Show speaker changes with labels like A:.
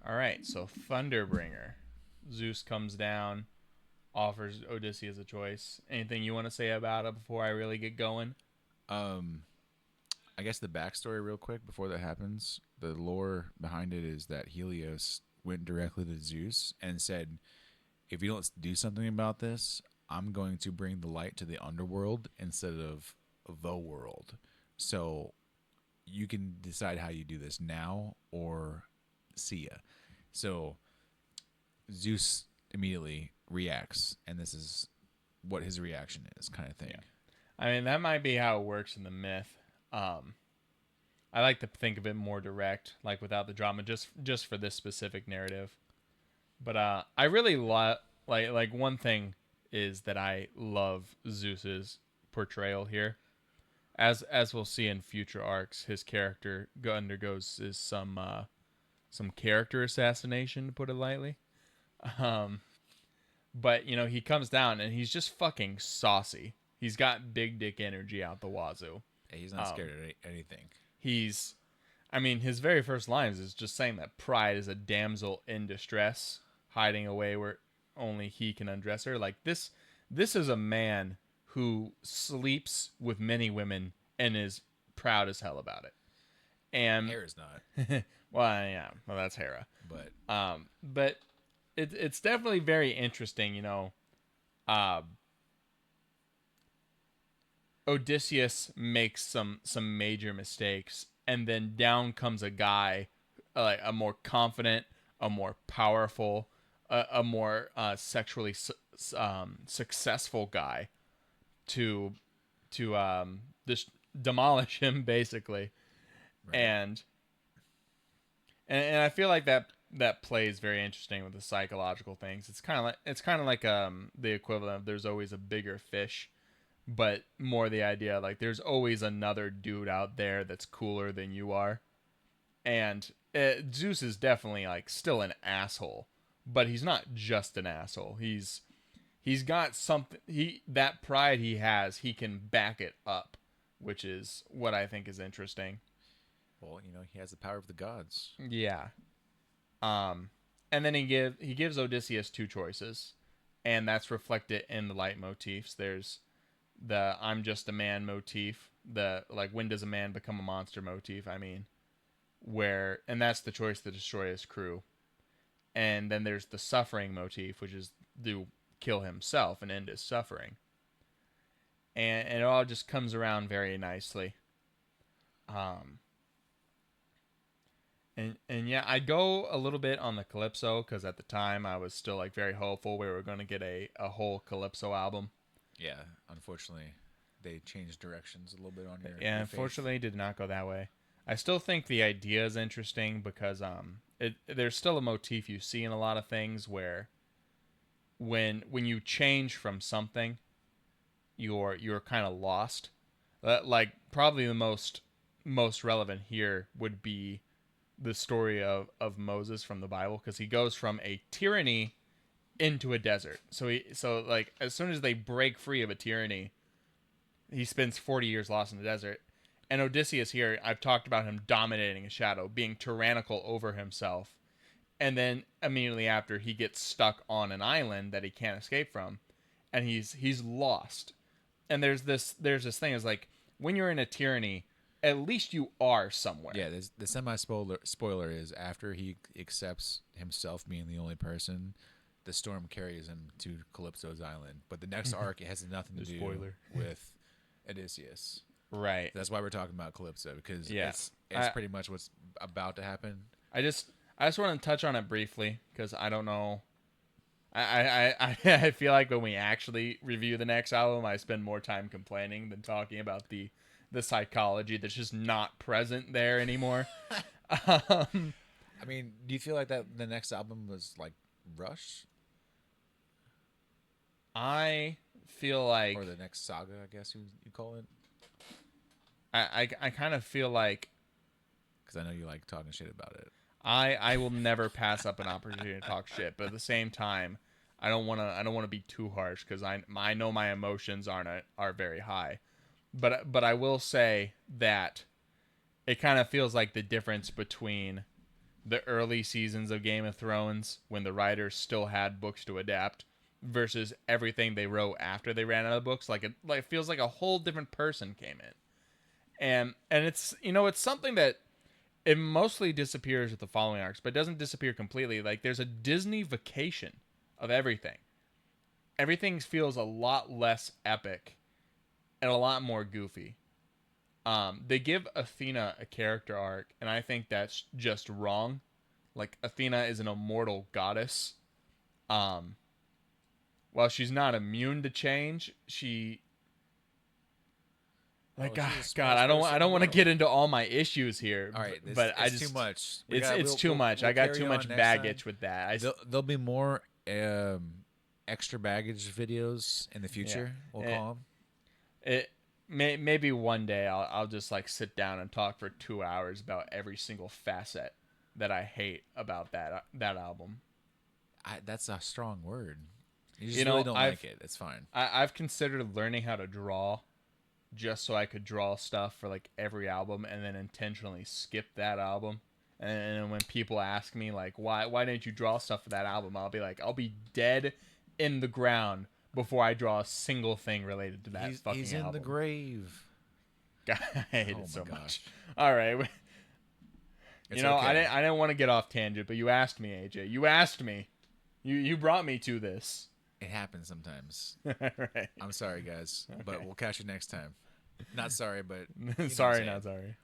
A: All right, so Thunderbringer. Zeus comes down, offers Odysseus a choice. Anything you want to say about it before I really get going?
B: Um, I guess the backstory, real quick, before that happens, the lore behind it is that Helios went directly to Zeus and said, "If you don't do something about this, I'm going to bring the light to the underworld instead of the world. So you can decide how you do this now or see ya." So Zeus immediately reacts, and this is what his reaction is, kind of
A: Yeah.
B: thing.
A: I mean, that might be how it works in the myth. Um, I like to think of it more direct, like without the drama, just for this specific narrative. But I really love like one thing is that I love Zeus's portrayal here. As we'll see in future arcs, his character undergoes is some character assassination, to put it lightly. Um, but he comes down and he's just fucking saucy. He's got big dick energy out the wazoo.
B: Yeah, he's not scared
A: Um,
B: of anything.
A: he's I mean, his very first lines is just saying that pride is a damsel in distress, hiding away where only he can undress her. Like this is a man who sleeps with many women and is proud as hell about it. And
B: Hair is not,
A: well, yeah, well that's Hera.
B: but
A: But it's definitely very interesting, Uh, Odysseus makes some major mistakes, and then down comes a guy, like a more confident, a more powerful, a more sexually successful guy to just demolish him basically,
B: right.
A: and and I feel like that plays very interesting with the psychological things. It's kind of like the equivalent of there's always a bigger fish, but more the idea like there's always another dude out there that's cooler than you are. And Zeus is definitely like still an asshole, but he's not just an asshole. He's got something. He that pride he has, he can back it up, which is what I think is interesting.
B: Well, he has the power of the gods.
A: Yeah. Um, and then he gives Odysseus two choices, and that's reflected in the leitmotifs. There's the "I'm just a man" motif, the like when does a man become a monster motif. I mean, and that's the choice to destroy his crew. And then there's the suffering motif, which is to kill himself and end his suffering. And it all just comes around very nicely. Um, and yeah, I go a little bit on the Calypso because at the time I was still like very hopeful we were going to get a whole Calypso album.
B: Yeah, unfortunately, they changed directions a little bit on
A: And
B: your faith.
A: unfortunately, it did not go that way. I still think the idea is interesting because there's still a motif you see in a lot of things where when you change from something, you're kind of lost. Like probably the most relevant here would be the story of Moses from the Bible because he goes from a tyranny into a desert. So like as soon as they break free of a tyranny, he spends 40 years lost in the desert. And Odysseus here, I've talked about him dominating a shadow, being tyrannical over himself. And then immediately after, he gets stuck on an island that he can't escape from, and he's lost. And there's this thing is like when you're in a tyranny, at least you are somewhere.
B: Yeah, the semi spoiler is after he accepts himself being the only person, the storm carries him to Calypso's island. But the next arc, it has nothing to
A: The
B: do
A: spoiler.
B: with Odysseus.
A: Right.
B: That's why we're talking about Calypso, because
A: Yeah.
B: it's
A: I
B: pretty much what's about to happen.
A: I just want to touch on it briefly because I don't know. I feel like when we actually review the next album, I spend more time complaining than talking about the psychology that's just not present there anymore. um,
B: I mean, do you feel like that the next album was like rushed,
A: I feel
B: or
A: like
B: the next saga? I guess you call it,
A: I kind of feel like
B: because I know you like talking shit about it.
A: I will never pass up an opportunity to talk shit, but at the same time, I don't wanna be too harsh because I know my emotions are very high, but I will say that it kind of feels like the difference between the early seasons of Game of Thrones when the writers still had books to adapt versus everything they wrote after they ran out of books. Like it feels like a whole different person came in. And it's it's something that it mostly disappears with the following arcs, but it doesn't disappear completely. Like there's a Disney vacation of everything. Everything feels a lot less epic and a lot more goofy. They give Athena a character arc, and I think that's just wrong. Like Athena is an immortal goddess. Um, while she's not immune to change, she like God,
B: She's the
A: God,
B: smartest person
A: I
B: in the
A: don't want to
B: world.
A: get into all my issues here,
B: All right,
A: but I
B: it's
A: just
B: too much.
A: it's too much. I got too much baggage with that.
B: There'll be more extra baggage videos in the future. We'll call them.
A: Maybe one day I'll just like sit down and talk for 2 hours about every single facet that I hate about that album.
B: That's a strong word. You just really don't like it. It's fine.
A: I've considered learning how to draw just so I could draw stuff for like every album and then intentionally skip that album. And when people ask me like why didn't you draw stuff for that album, I'll be like, I'll be dead in the ground before I draw a single thing related to that fucking
B: he's
A: album.
B: in the grave.
A: God, I hate it so
B: my
A: much.
B: gosh.
A: All right.
B: It's
A: I didn't want to get off tangent, but you asked me, AJ. You asked me. You brought me to this.
B: It happens sometimes.
A: Right.
B: I'm sorry, guys, but we'll catch you next time. Not sorry, but
A: sorry, not sorry.